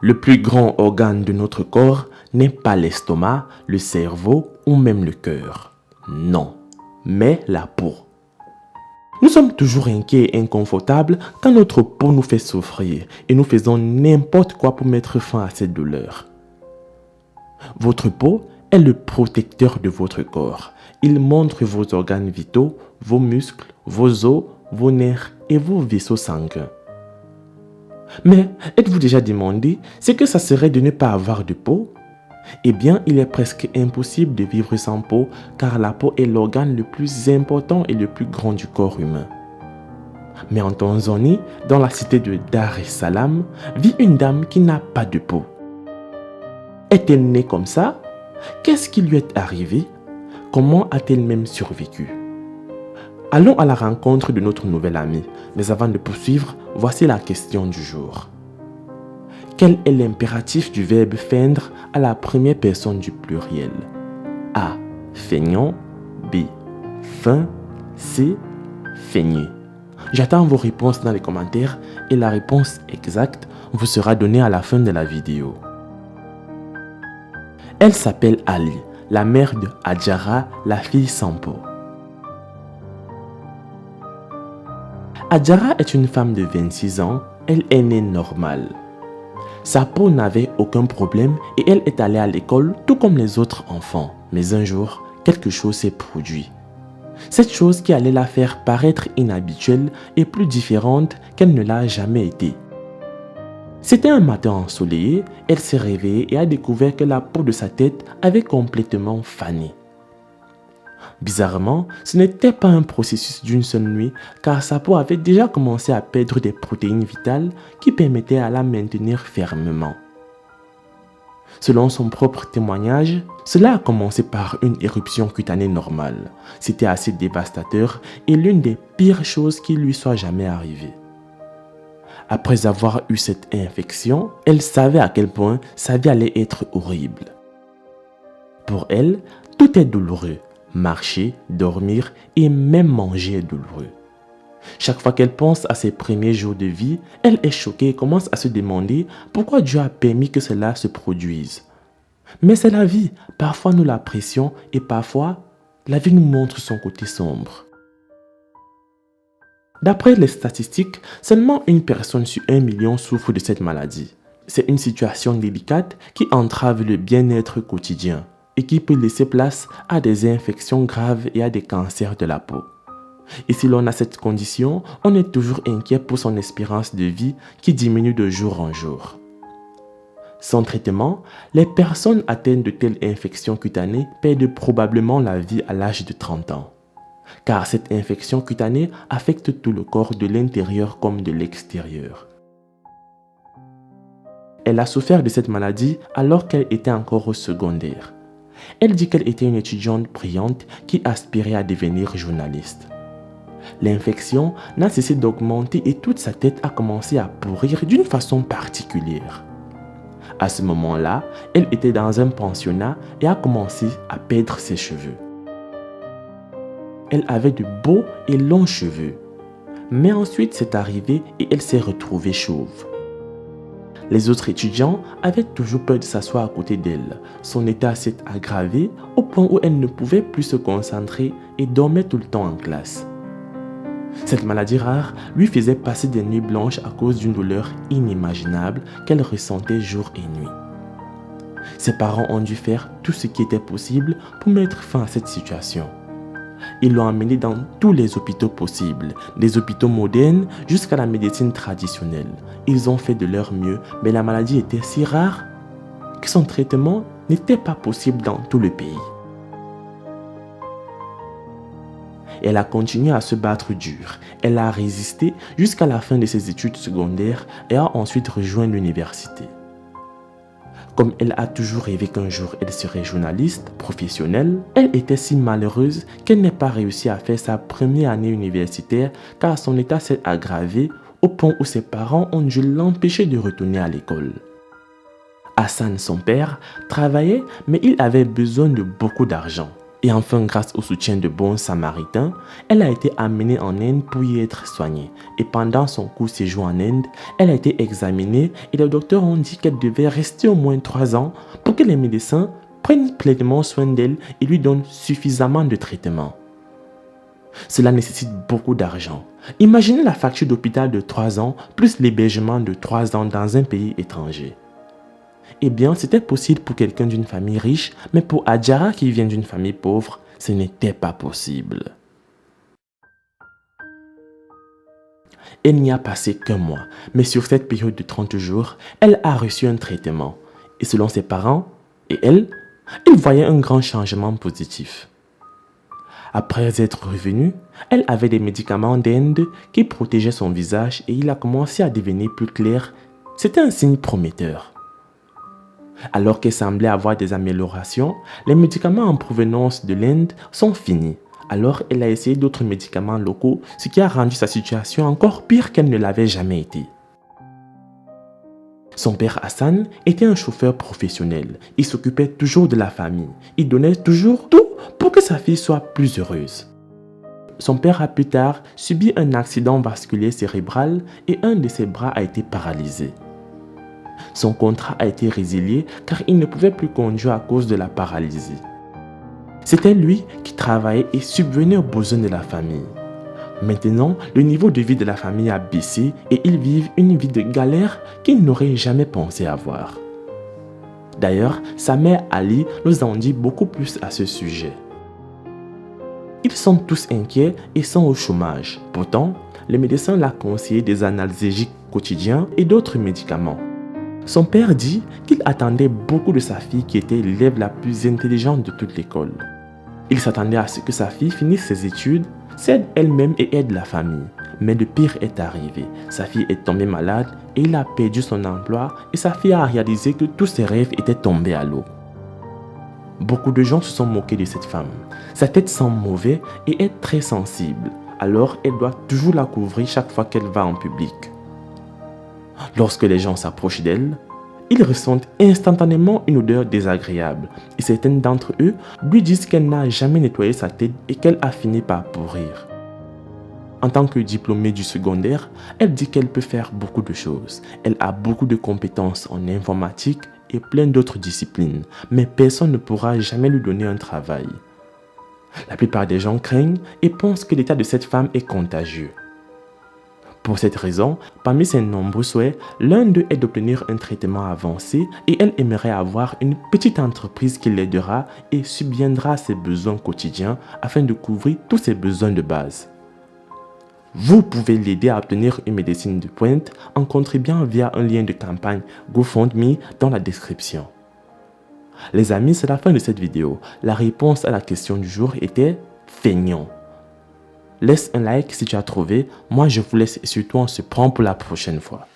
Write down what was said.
Le plus grand organe de notre corps n'est pas l'estomac, le cerveau ou même le cœur. Non, mais la peau. Nous sommes toujours inquiets et inconfortables quand notre peau nous fait souffrir et nous faisons n'importe quoi pour mettre fin à cette douleur. Votre peau est le protecteur de votre corps. Il montre vos organes vitaux, vos muscles, vos os, vos nerfs et vos vaisseaux sanguins. Mais êtes-vous déjà demandé ce que ça serait de ne pas avoir de peau? Eh bien, il est presque impossible de vivre sans peau car la peau est l'organe le plus important et le plus grand du corps humain. Mais en Tanzanie, dans la cité de Dar es Salaam, vit une dame qui n'a pas de peau. Est-elle née comme ça? Qu'est-ce qui lui est arrivé? Comment a-t-elle même survécu? Allons à la rencontre de notre nouvelle amie, mais avant de poursuivre, voici la question du jour. Quel est l'impératif du verbe feindre à la première personne du pluriel? A. Feignant. B. Feint. C. Feigné. J'attends vos réponses dans les commentaires et la réponse exacte vous sera donnée à la fin de la vidéo. Elle s'appelle Ali, la mère de Adjara, la fille sans peau. Adjara est une femme de 26 ans, elle est née normale. Sa peau n'avait aucun problème et elle est allée à l'école tout comme les autres enfants. Mais un jour, quelque chose s'est produit. Cette chose qui allait la faire paraître inhabituelle et plus différente qu'elle ne l'a jamais été. C'était un matin ensoleillé, elle s'est réveillée et a découvert que la peau de sa tête avait complètement fané. Bizarrement, ce n'était pas un processus d'une seule nuit car sa peau avait déjà commencé à perdre des protéines vitales qui permettaient à la maintenir fermement. Selon son propre témoignage, cela a commencé par une éruption cutanée normale. C'était assez dévastateur et l'une des pires choses qui lui soit jamais arrivée. Après avoir eu cette infection, elle savait à quel point sa vie allait être horrible. Pour elle, tout est douloureux. Marcher, dormir et même manger est douloureux. Chaque fois qu'elle pense à ses premiers jours de vie, elle est choquée et commence à se demander pourquoi Dieu a permis que cela se produise. Mais c'est la vie, parfois nous l'apprécions et parfois la vie nous montre son côté sombre. D'après les statistiques, seulement une personne sur 1 million souffre de cette maladie. C'est une situation délicate qui entrave le bien-être quotidien et qui peut laisser place à des infections graves et à des cancers de la peau. Et si l'on a cette condition, on est toujours inquiet pour son espérance de vie qui diminue de jour en jour. Sans traitement, les personnes atteintes de telles infections cutanées perdent probablement la vie à l'âge de 30 ans. Car cette infection cutanée affecte tout le corps de l'intérieur comme de l'extérieur. Elle a souffert de cette maladie alors qu'elle était encore au secondaire. Elle dit qu'elle était une étudiante brillante qui aspirait à devenir journaliste. L'infection n'a cessé d'augmenter et toute sa tête a commencé à pourrir d'une façon particulière. À ce moment-là, elle était dans un pensionnat et a commencé à perdre ses cheveux. Elle avait de beaux et longs cheveux. Mais ensuite c'est arrivé et elle s'est retrouvée chauve. Les autres étudiants avaient toujours peur de s'asseoir à côté d'elle. Son état s'est aggravé au point où elle ne pouvait plus se concentrer et dormait tout le temps en classe. Cette maladie rare lui faisait passer des nuits blanches à cause d'une douleur inimaginable qu'elle ressentait jour et nuit. Ses parents ont dû faire tout ce qui était possible pour mettre fin à cette situation. Ils l'ont emmenée dans tous les hôpitaux possibles, des hôpitaux modernes jusqu'à la médecine traditionnelle. Ils ont fait de leur mieux, mais la maladie était si rare que son traitement n'était pas possible dans tout le pays. Elle a continué à se battre dur. Elle a résisté jusqu'à la fin de ses études secondaires et a ensuite rejoint l'université. Comme elle a toujours rêvé qu'un jour elle serait journaliste professionnelle, elle était si malheureuse qu'elle n'a pas réussi à faire sa première année universitaire car son état s'est aggravé au point où ses parents ont dû l'empêcher de retourner à l'école. Hassan, son père, travaillait mais il avait besoin de beaucoup d'argent. Et enfin, grâce au soutien de bons samaritains, elle a été amenée en Inde pour y être soignée. Et pendant son court séjour en Inde, elle a été examinée et les docteurs ont dit qu'elle devait rester au moins 3 ans pour que les médecins prennent pleinement soin d'elle et lui donnent suffisamment de traitements. Cela nécessite beaucoup d'argent. Imaginez la facture d'hôpital de 3 ans plus l'hébergement de 3 ans dans un pays étranger. Eh bien, c'était possible pour quelqu'un d'une famille riche, mais pour Adjara qui vient d'une famille pauvre, ce n'était pas possible. Elle n'y a passé qu'un mois, mais sur cette période de 30 jours, elle a reçu un traitement. Et selon ses parents et elle, ils voyaient un grand changement positif. Après être revenue, elle avait des médicaments d'Inde qui protégeaient son visage et il a commencé à devenir plus clair. C'était un signe prometteur. Alors qu'elle semblait avoir des améliorations, les médicaments en provenance de l'Inde sont finis. Alors elle a essayé d'autres médicaments locaux, ce qui a rendu sa situation encore pire qu'elle ne l'avait jamais été. Son père Hassan était un chauffeur professionnel. Il s'occupait toujours de la famille. Il donnait toujours tout pour que sa fille soit plus heureuse. Son père a plus tard subi un accident vasculaire cérébral et un de ses bras a été paralysé. Son contrat a été résilié car il ne pouvait plus conduire à cause de la paralysie. C'était lui qui travaillait et subvenait aux besoins de la famille. Maintenant, le niveau de vie de la famille a baissé et ils vivent une vie de galère qu'ils n'auraient jamais pensé avoir. D'ailleurs, sa mère Ali nous en dit beaucoup plus à ce sujet. Ils sont tous inquiets et sont au chômage. Pourtant, le médecin l'a conseillé des analgésiques quotidiens et d'autres médicaments. Son père dit qu'il attendait beaucoup de sa fille qui était l'élève la plus intelligente de toute l'école. Il s'attendait à ce que sa fille finisse ses études, s'aide elle-même et aide la famille. Mais le pire est arrivé. Sa fille est tombée malade et il a perdu son emploi et sa fille a réalisé que tous ses rêves étaient tombés à l'eau. Beaucoup de gens se sont moqués de cette femme. Sa tête sent mauvais et est très sensible. Alors elle doit toujours la couvrir chaque fois qu'elle va en public. Lorsque les gens s'approchent d'elle, ils ressentent instantanément une odeur désagréable et certains d'entre eux lui disent qu'elle n'a jamais nettoyé sa tête et qu'elle a fini par pourrir. En tant que diplômée du secondaire, elle dit qu'elle peut faire beaucoup de choses. Elle a beaucoup de compétences en informatique et plein d'autres disciplines, mais personne ne pourra jamais lui donner un travail. La plupart des gens craignent et pensent que l'état de cette femme est contagieux. Pour cette raison, parmi ses nombreux souhaits, l'un d'eux est d'obtenir un traitement avancé et elle aimerait avoir une petite entreprise qui l'aidera et subviendra à ses besoins quotidiens afin de couvrir tous ses besoins de base. Vous pouvez l'aider à obtenir une médecine de pointe en contribuant via un lien de campagne GoFundMe dans la description. Les amis, c'est la fin de cette vidéo. La réponse à la question du jour était feignant. Laisse un like si tu as trouvé. Moi, je vous laisse et surtout on se prend pour la prochaine fois.